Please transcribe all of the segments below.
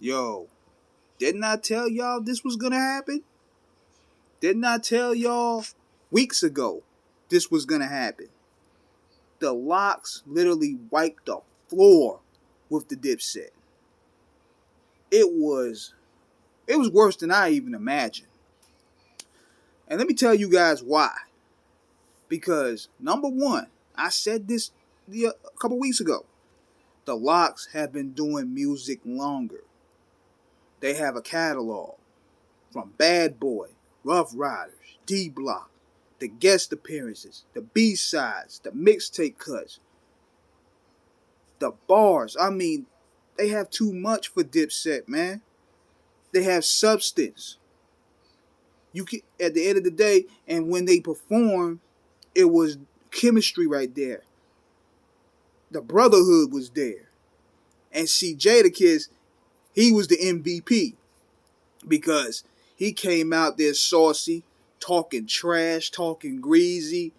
Yo, didn't I tell y'all this was gonna happen? Didn't I tell y'all weeks ago this was gonna happen? The LOX literally wiped the floor with the Dipset. It was it was worse than I even imagined. And let me tell you guys why. Because number one, I said this a couple weeks ago. The LOX have been doing music longer. They have a catalog from Bad Boy, Rough Riders, D Block, the guest appearances, the B-sides, the mixtape cuts, the bars. I mean, they have too much for Dipset, man. They have substance. You can, at the end of the day, and when they perform, it was chemistry right there. The brotherhood was there. And see, Jadakiss, he was the MVP because he came out there saucy, talking trash, talking greasy.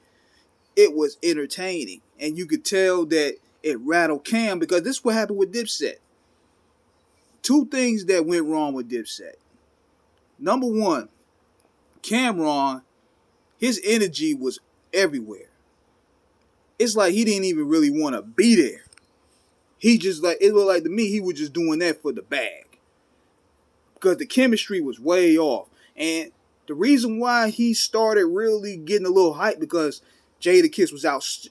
It was entertaining. And you could tell that it rattled Cam because this is what happened with Dipset. Two things that went wrong with Dipset. Number one, Cameron, his energy was everywhere. It's like he didn't even really want to be there. He just like, it looked like to me he was just doing that for the bag. Because the chemistry was way off. And the reason why he started really getting a little hype because Jadakiss was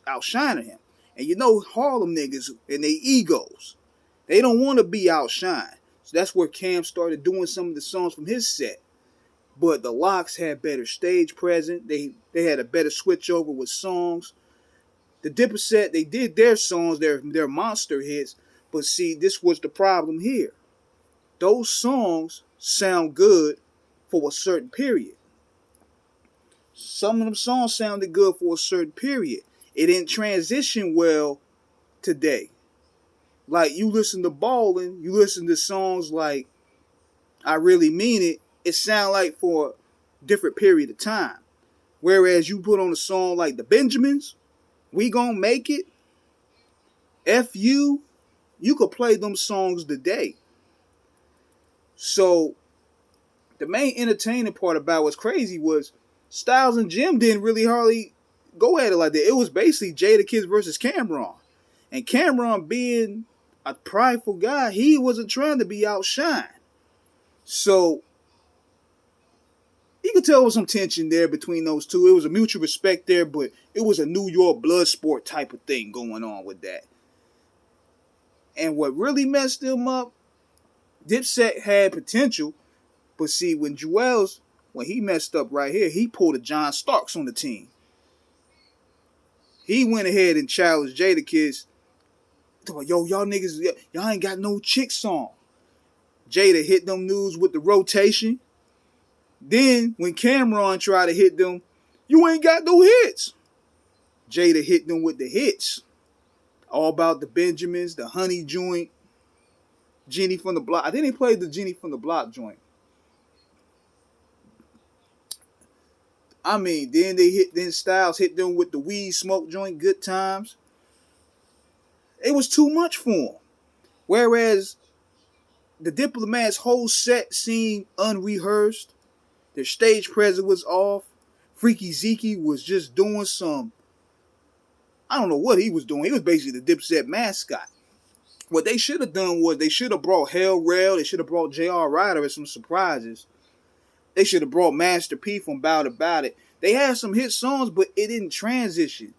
outshining him. And you know Harlem niggas and their egos. They don't want to be outshined. So that's where Cam started doing some of the songs from his set. But the LOX had better stage presence. They had a better switch over with songs. The Dipset, they did their songs, their monster hits. But see, this was the problem here. Those songs sound good for a certain period. Some of them songs sounded good for a certain period. It didn't transition well today. Like you listen to Ballin', you listen to songs like I Really Mean It, it sound like for a different period of time. Whereas you put on a song like the Benjamins, We Gon' Make It, F you could play them songs today. So the main entertaining part about what's crazy was Styles and Jim didn't really hardly go at it like that. It was basically Jadakiss versus Cameron. And Cameron being a prideful guy, he wasn't trying to be outshined. So you could tell there was some tension there between those two. It was a mutual respect there, but it was a New York blood sport type of thing going on with that. And what really messed them up, Dipset had potential, but see, when he messed up right here, he pulled a John Starks on the team. He went ahead and challenged Jadakiss. Yo, y'all niggas, y'all ain't got no chick song. Jada hit them news with the rotation. Then, when Cameron tried to hit them, you ain't got no hits. Jada hit them with the hits. All about the Benjamins, the Honey joint, Jenny from the Block. I think they played the Jenny from the Block joint. I mean, then Styles hit them with the Weed Smoke joint, Good Times. It was too much for him. Whereas the Diplomats' whole set seemed unrehearsed. Their stage presence was off. Freaky Zeke was just doing some, I don't know what he was doing. He was basically the Dipset mascot. What they should have done was they should have brought Hell Rail. They should have brought J.R. Ryder as some surprises. They should have brought Master P from Bout About It. They had some hit songs, but it didn't transition.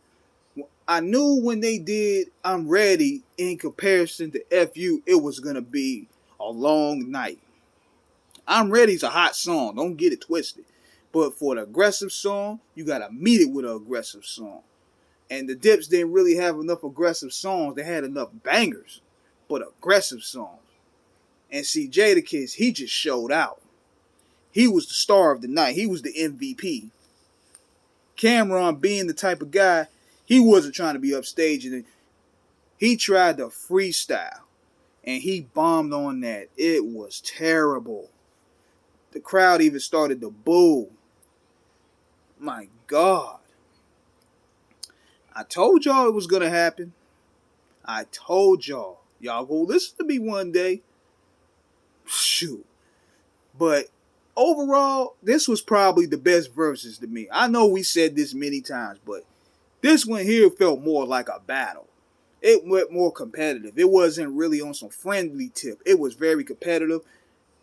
I knew when they did I'm Ready in comparison to FU, it was going to be a long night. I'm Ready's a hot song. Don't get it twisted. But for the aggressive song, you got to meet it with an aggressive song. And the Dips didn't really have enough aggressive songs. They had enough bangers, but aggressive songs. And see, Jadakiss, he just showed out. He was the star of the night. He was the MVP. Cameron being the type of guy, he wasn't trying to be upstaging it. He tried to freestyle. And he bombed on that. It was terrible. The crowd even started to boo. My God. I told y'all it was going to happen. I told y'all. Y'all go listen to me one day. shoot. But overall, this was probably the best verses to me. I know we said this many times, but this one here felt more like a battle. It went more competitive. It wasn't really on some friendly tip. It was very competitive.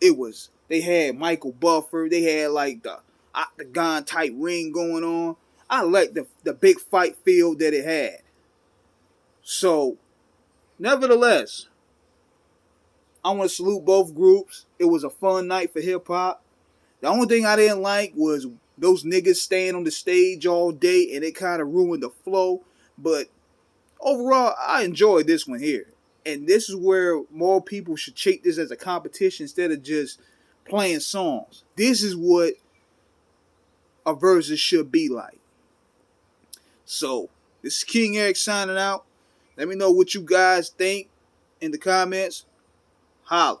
They had Michael Buffer. They had like the octagon type ring going on. I liked the big fight feel that it had. So, nevertheless, I want to salute both groups. It was a fun night for hip hop. The only thing I didn't like was those niggas staying on the stage all day, and it kind of ruined the flow. But overall, I enjoyed this one here. And this is where more people should treat this as a competition instead of just playing songs. This is what a versus should be like. So, this is King Eric signing out. Let me know what you guys think in the comments. Holla.